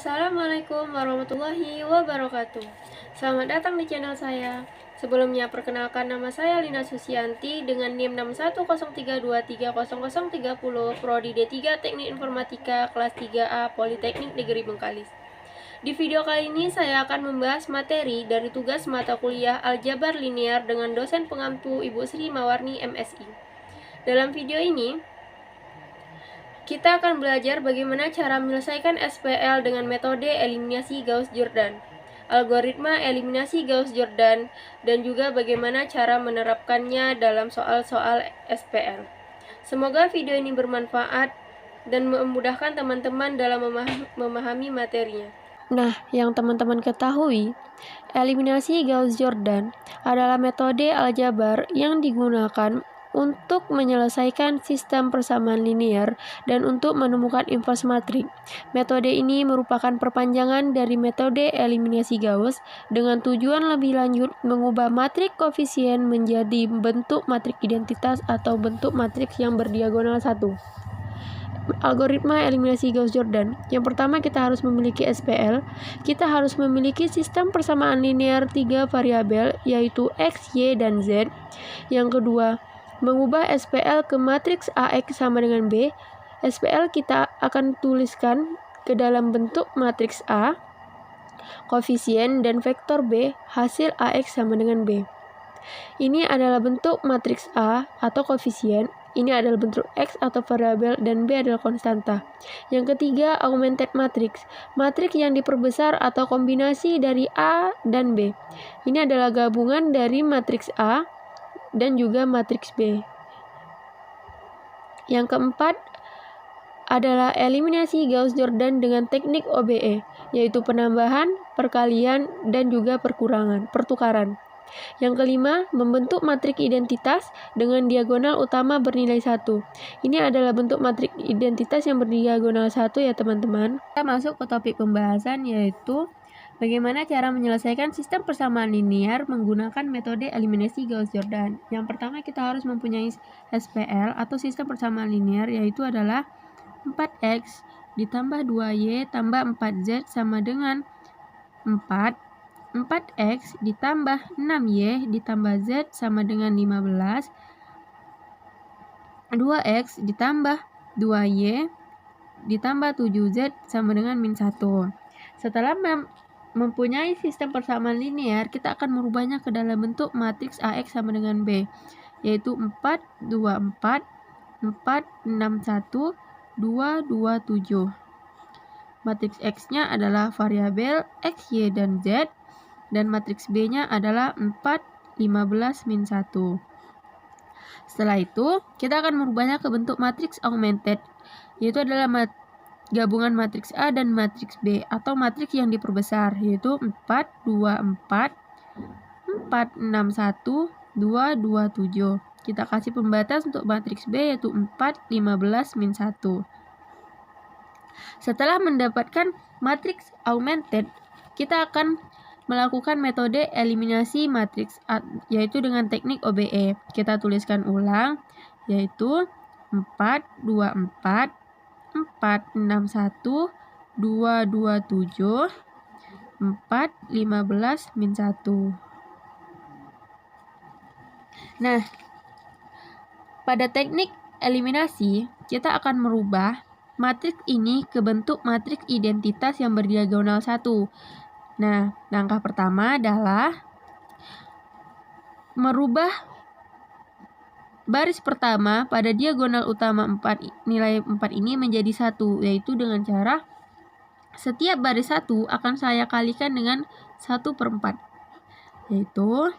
Assalamualaikum warahmatullahi wabarakatuh. Selamat datang di channel saya. Sebelumnya perkenalkan, nama saya Lina Susianti dengan NIM 6103230030, Prodi D3 Teknik Informatika kelas 3A Politeknik Negeri Bengkalis. Di video kali ini saya akan membahas materi dari tugas mata kuliah Aljabar Linear dengan dosen pengampu Ibu Sri Mawarni MSI. Dalam video ini kita akan belajar bagaimana cara menyelesaikan SPL dengan metode eliminasi Gauss-Jordan, algoritma eliminasi Gauss-Jordan, dan juga bagaimana cara menerapkannya dalam soal-soal SPL. Semoga video ini bermanfaat dan memudahkan teman-teman dalam memahami materinya. Nah, yang teman-teman ketahui, eliminasi Gauss-Jordan adalah metode aljabar yang digunakan untuk menyelesaikan sistem persamaan linear dan untuk menemukan inverse matrik. Metode ini merupakan perpanjangan dari metode eliminasi Gauss dengan tujuan lebih lanjut mengubah matrik koefisien menjadi bentuk matrik identitas atau bentuk matriks yang berdiagonal satu. Algoritma eliminasi Gauss-Jordan. Yang pertama, kita harus memiliki SPL. Kita harus memiliki sistem persamaan linear 3 variabel yaitu X, Y, dan Z. Yang kedua, mengubah SPL ke matriks AX sama dengan B. SPL kita akan tuliskan ke dalam bentuk matriks A, koefisien, dan vektor B, hasil AX sama dengan B. Ini adalah bentuk matriks A atau koefisien, ini adalah bentuk X atau variabel, dan B adalah konstanta. Yang ketiga, augmented matrix. Matriks yang diperbesar atau kombinasi dari A dan B. Ini adalah gabungan dari matriks A dan juga matriks B. Yang keempat adalah eliminasi Gauss-Jordan dengan teknik OBE, yaitu penambahan, perkalian, dan juga pertukaran. Yang kelima, membentuk matriks identitas dengan diagonal utama bernilai 1. Ini adalah bentuk matriks identitas yang berdiagonal 1 ya teman-teman. Kita masuk ke topik pembahasan, yaitu bagaimana cara menyelesaikan sistem persamaan linear menggunakan metode eliminasi Gauss-Jordan. Yang pertama, kita harus mempunyai SPL atau sistem persamaan linear, yaitu adalah 4X ditambah 2Y tambah 4Z sama dengan 4X ditambah 6Y ditambah Z sama dengan 15. 2X ditambah 2Y ditambah 7Z sama dengan min 1. Setelah mempunyai sistem persamaan linear, kita akan merubahnya ke dalam bentuk matriks AX sama dengan B, yaitu 4, 2, 4, 4, 6, 1, 2, 2, 7. Matriks X-nya adalah variabel X, Y, dan Z, dan matriks B-nya adalah 4, 15, min 1. Setelah itu, kita akan merubahnya ke bentuk matriks augmented, yaitu adalah gabungan matriks A dan matriks B, atau matriks yang diperbesar, yaitu 4, 2, 4, 4, 6, 1, 2, 2, 7. Kita kasih pembatas untuk matriks B, yaitu 4, 15, min 1. Setelah mendapatkan matriks augmented, kita akan melakukan metode eliminasi matriks, yaitu dengan teknik OBE. Kita tuliskan ulang, yaitu 4, 2, 4, 4, 6, 1, 2, 2, 7, 4, 15, min 1. Nah, pada teknik eliminasi, kita akan merubah matriks ini ke bentuk matriks identitas yang berdiagonal 1. Nah, langkah pertama adalah merubah baris pertama pada diagonal utama 4, nilai 4 ini menjadi 1, yaitu dengan cara setiap baris 1 akan saya kalikan dengan 1/4, yaitu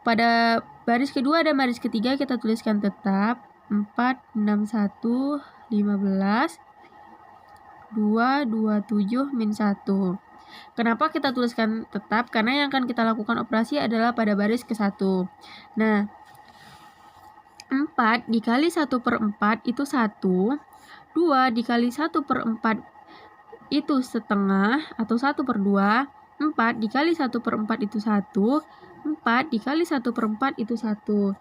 pada baris kedua dan baris ketiga kita tuliskan tetap 4, 6, 1, 15, 2, 2, 7, min 1. Kenapa kita tuliskan tetap? Karena yang akan kita lakukan operasi adalah pada baris ke-1. Nah, 4 dikali 1/4 itu 1. 2 dikali 1/4 itu setengah atau 1/2. 4 dikali 1/4 itu 1. 4 dikali 1/4 itu 1.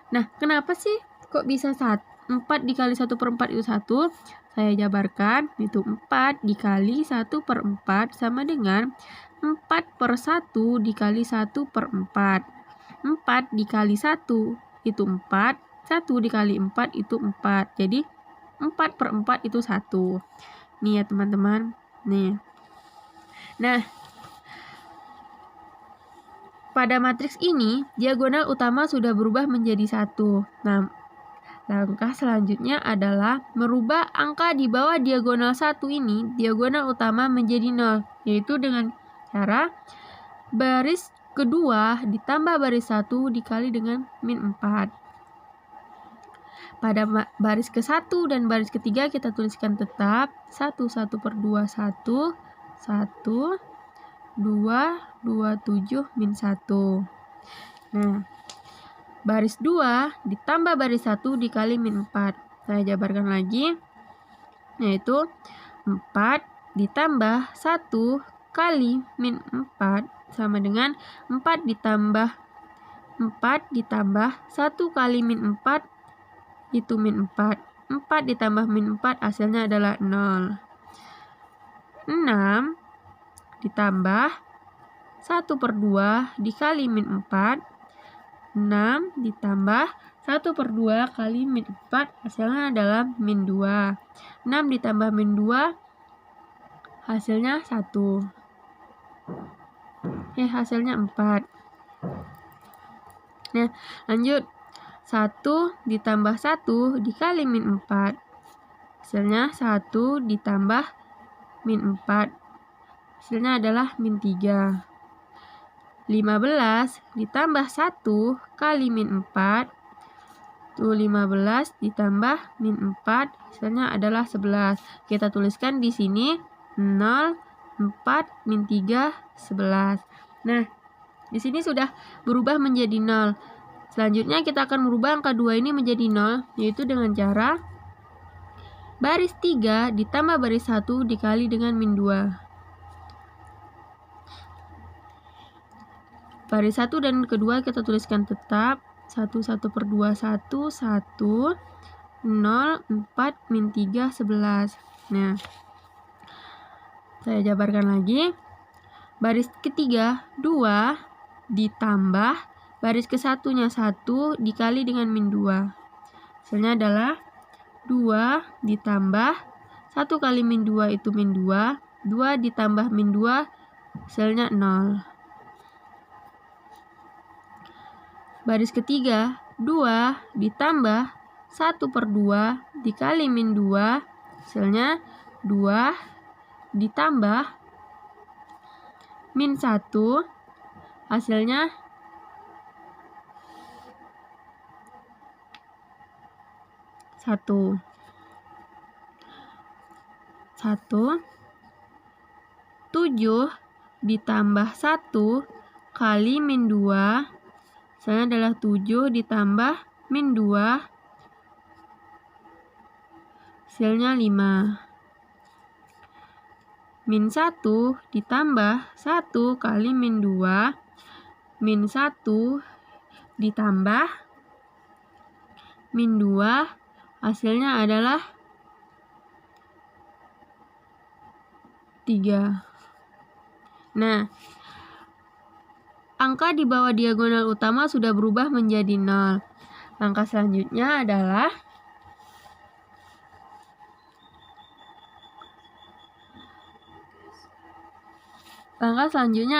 Nah, kenapa sih kok bisa 1? 4 dikali 1/4 itu 1. Saya jabarkan, itu 4 dikali 1/4 sama dengan 4/1 dikali 1/4. 4 dikali 1 itu 4. 1 dikali 4 itu 4. Jadi 4/4 itu 1. Nih ya teman-teman. Nih. Nah, pada matriks ini, diagonal utama sudah berubah menjadi 1. Nah, langkah selanjutnya adalah merubah angka di bawah diagonal 1 ini, diagonal utama menjadi 0, yaitu dengan cara baris kedua ditambah baris 1 dikali dengan min 4. Pada baris ke-1 dan baris ketiga kita tuliskan tetap 1, 1/2, 1, 1, 2, 2, 7, min 1. Nah, baris 2 ditambah baris 1 dikali min 4. Saya jabarkan lagi, yaitu 4 ditambah 1 kali min 4 sama dengan 4 ditambah 1 kali min 4 itu min 4. 4 ditambah min 4 hasilnya adalah 0. 6 ditambah 1/2 dikali min 4. 6 ditambah 1/2 kali min 4 hasilnya adalah min 2. 6 ditambah min 2 hasilnya 1. Hasilnya 4. Nah, lanjut. 1 ditambah 1 dikali min 4. Hasilnya 1 ditambah min 4. Hasilnya adalah min 3. 15 ditambah 1 kali min 4. Tuh 15 ditambah min 4 hasilnya adalah 11. Kita tuliskan di sini 0, 4, min 3, 11. Nah, di sini sudah berubah menjadi 0. Selanjutnya kita akan merubah angka 2 ini menjadi 0, yaitu dengan cara baris 3 ditambah baris 1 dikali dengan min 2. Baris 1 dan kedua kita tuliskan tetap 1, 1/2, 1, 1, 0, 4, min 3, 11. Nah, saya jabarkan lagi. Baris ketiga 2 ditambah baris ke-1-nya 1 dikali dengan min 2. Hasilnya adalah 2 ditambah 1 kali min 2 itu min 2. 2 ditambah min 2 hasilnya 0. Baris ketiga 2 ditambah 1/2 dikali min 2 hasilnya 2 ditambah min 1 hasilnya 1. 7 ditambah 1 kali min 2 hasilnya adalah 7 ditambah min 2 hasilnya 5. Min 1 ditambah 1 kali min 2. Min 1 ditambah min 2 hasilnya adalah 3. Nah, angka di bawah diagonal utama sudah berubah menjadi 0. Langkah selanjutnya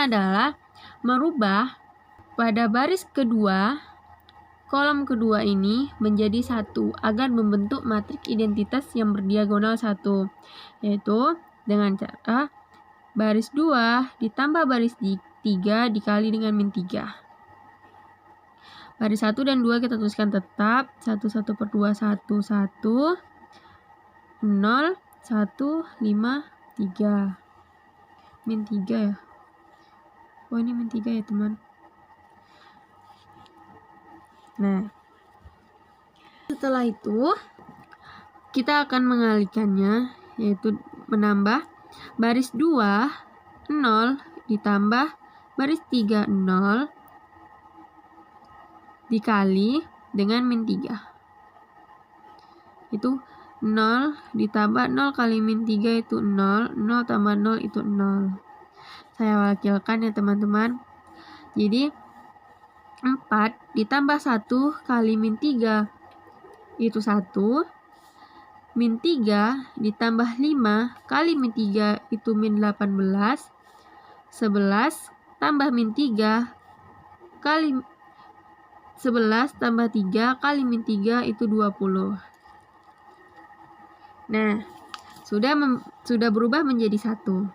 adalah merubah pada baris kedua kolom kedua ini menjadi 1 agar membentuk matriks identitas yang berdiagonal 1, yaitu dengan cara baris 2 ditambah baris 3 dikali dengan min 3. Baris 1 dan 2 kita tuliskan tetap 1, 1/2, 1, 1, 0, 1, 5, 3. Min 3 ya. Oh, ini min 3 ya teman. Nah, setelah itu kita akan mengalihkannya, yaitu menambah baris 2 0 ditambah baris 3 0 dikali dengan min 3. itu 0 ditambah 0 kali min 3 itu 0, 0 tambah 0 itu 0. Saya wakilkan ya teman-teman. Jadi 4 ditambah 1 kali min 3 itu 1. Min 3 ditambah 5 kali min 3 itu min 18. 11 tambah min 3 kali 11 tambah 3 kali min 3 itu 20. Nah, sudah berubah menjadi 1.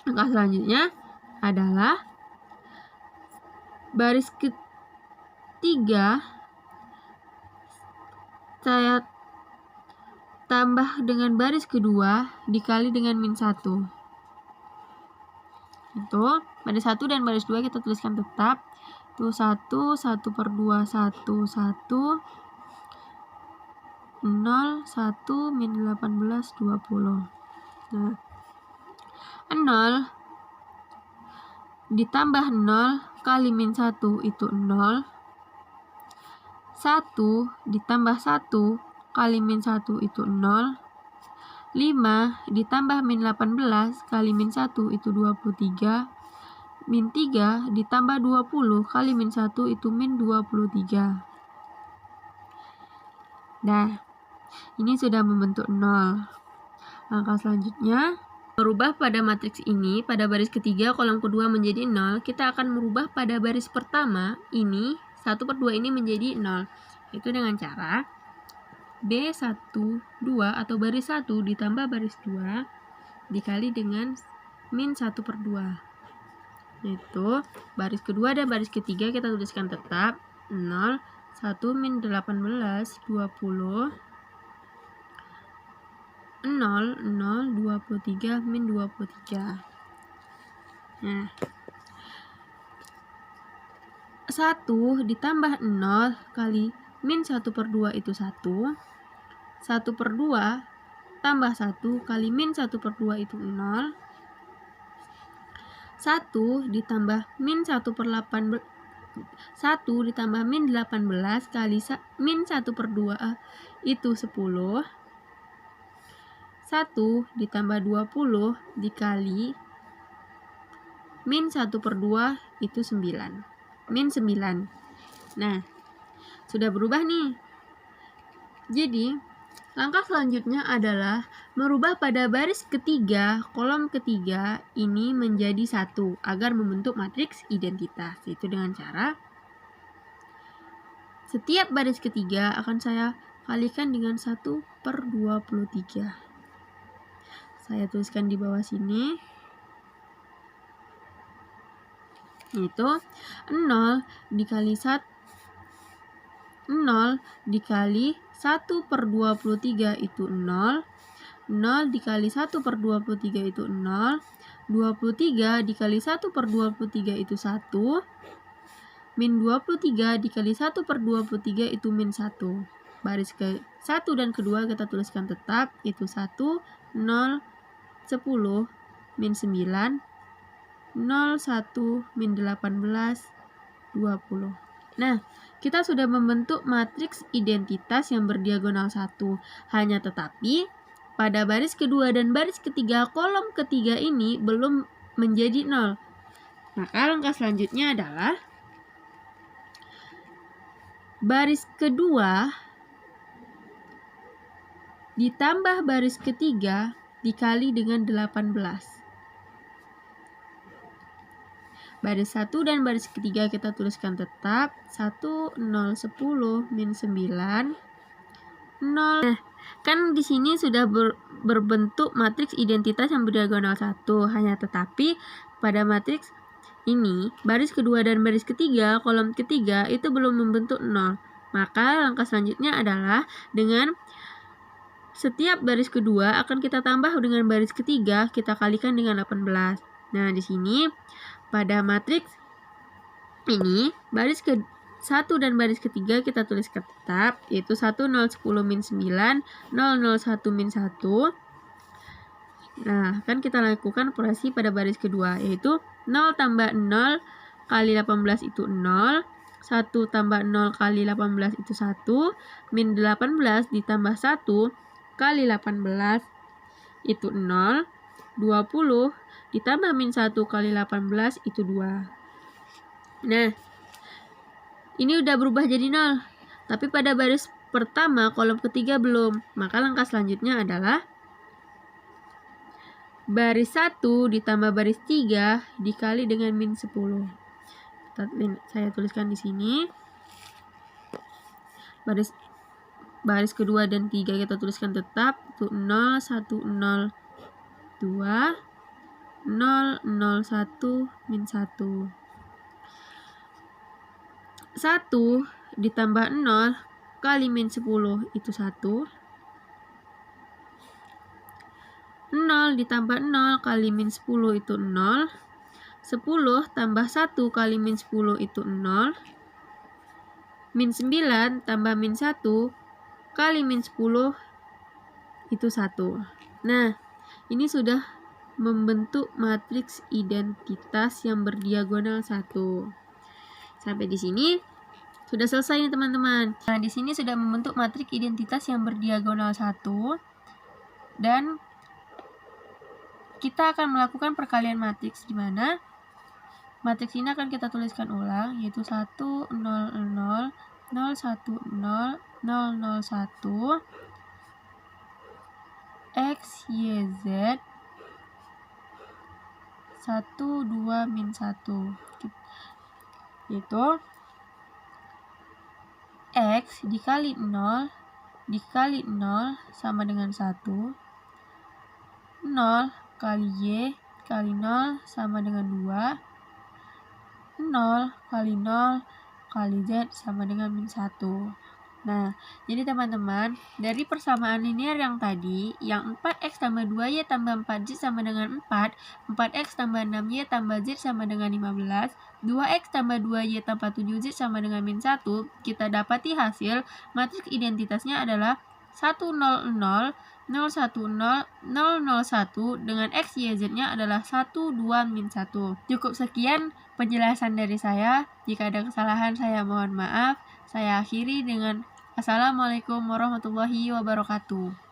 Langkah selanjutnya adalah baris ketiga saya tambah dengan baris kedua dikali dengan min 1. Itu baris 1 dan baris 2 kita tuliskan tetap. Itu 1 per 2 1 1 0 1 min 18 20. Nah, 0 ditambah 0 kali min 1 itu 0. 1 ditambah 1 kali min 1 itu 0. 5 ditambah min 18 kali min 1 itu 23. Min 3 ditambah 20 kali min 1 itu min 23. Nah, ini sudah membentuk 0. Langkah selanjutnya, merubah pada matriks ini, pada baris ketiga kolom kedua menjadi 0, kita akan merubah pada baris pertama ini, 1 per 2 ini menjadi 0. Itu dengan cara B1, 2 atau baris 1 ditambah baris 2 dikali dengan min 1 per 2. Itu baris kedua dan baris ketiga kita tuliskan tetap 0, 1 min 18, 20, 0, 0, 23, min 23. Nah, 1 ditambah 0 kali min 1 per 2 itu 1. 1 per 2 tambah 1 kali min 1 per 2 itu 0. 1 ditambah min 1 per 18, 1 ditambah min 18 kali min 1 per 2 itu 10. 1 ditambah 20 dikali min 1 per 2 itu 9. Min 9. Nah, sudah berubah nih. Jadi, langkah selanjutnya adalah merubah pada baris ketiga, kolom ketiga ini menjadi 1 agar membentuk matriks identitas. Itu dengan cara setiap baris ketiga akan saya kalikan dengan 1 per 23. Saya tuliskan di bawah sini. Itu 0 dikali 1 per 23 itu 0. 0 dikali 1 per 23 itu 0. 23 dikali 1 per 23 itu 1. Min 23 dikali 1 per 23 itu min 1. Baris ke 1 dan kedua kita tuliskan tetap. Itu 1, 0, 10, min 9, 0, 1, min 18, 20. Nah, kita sudah membentuk matriks identitas yang berdiagonal 1. Hanya tetapi, pada baris kedua dan baris ketiga kolom ketiga ini belum menjadi 0. Maka langkah selanjutnya adalah baris kedua ditambah baris ketiga dikali dengan 18. Baris 1 dan baris ketiga kita tuliskan tetap 1, 0, 10, min 9, 0. Nah, kan di sini sudah berbentuk matriks identitas yang berdiagonal 1. Hanya tetapi pada matriks ini, baris kedua dan baris ketiga, kolom ketiga itu belum membentuk 0. Maka langkah selanjutnya adalah dengan setiap baris kedua akan kita tambah dengan baris ketiga, kita kalikan dengan 18. Nah, di sini pada matriks ini, baris ke-1 dan baris ketiga kita tuliskan tetap, yaitu 1, 0, 10, min 9, 0, 0, 1, min 1. Nah, kan kita lakukan operasi pada baris kedua, yaitu 0 tambah 0 kali 18 itu 0. 1 tambah 0 kali 18 itu 1, min 18 ditambah 1 kali 18 itu 0, 20 ditambah min 1 kali 18 itu 2. Nah, ini udah berubah jadi 0, tapi pada baris pertama kolom ketiga belum. Maka langkah selanjutnya adalah baris 1 ditambah baris 3 dikali dengan min 10. Saya tuliskan di sini. Baris kedua dan 3 kita tuliskan tetap. Itu 0, 1, 0, 2, 0, 0, 1, min 1. 1 ditambah 0 kali min 10 itu 1. 0 ditambah 0 kali min 10 itu 0. 10 tambah 1 kali min 10 itu 0. Min 9 tambah min 1 kali min 10 itu 1. Nah, ini sudah membentuk matriks identitas yang berdiagonal 1. Sampai di sini sudah selesai nih teman-teman. Nah, di sini sudah membentuk matriks identitas yang berdiagonal 1. Dan kita akan melakukan perkalian matriks, di mana matriks ini akan kita tuliskan ulang, yaitu 1, 0, 0, 0, 1, 0, 0, 0, 1, X, Y, Z, 1, 2, min 1. Yaitu X dikali 0 dikali 0 sama dengan 1. 0 kali Y kali 0 sama dengan 2. 0 kali 0 kali Z sama dengan min 1. Nah, jadi teman-teman, dari persamaan linear yang tadi, yang 4X tambah 2Y tambah 4Z sama dengan 4, 4X tambah 6Y tambah Z sama dengan 15, 2X tambah 2Y tambah 7Z sama dengan min 1, kita dapati hasil matriks identitasnya adalah 1, 0, 0, 0, 1, 0, 0, 0, 1 dengan X, Y, Z-nya adalah 1, 2, min 1. Cukup sekian penjelasan dari saya. Jika ada kesalahan, saya mohon maaf. Saya akhiri dengan Assalamualaikum warahmatullahi wabarakatuh.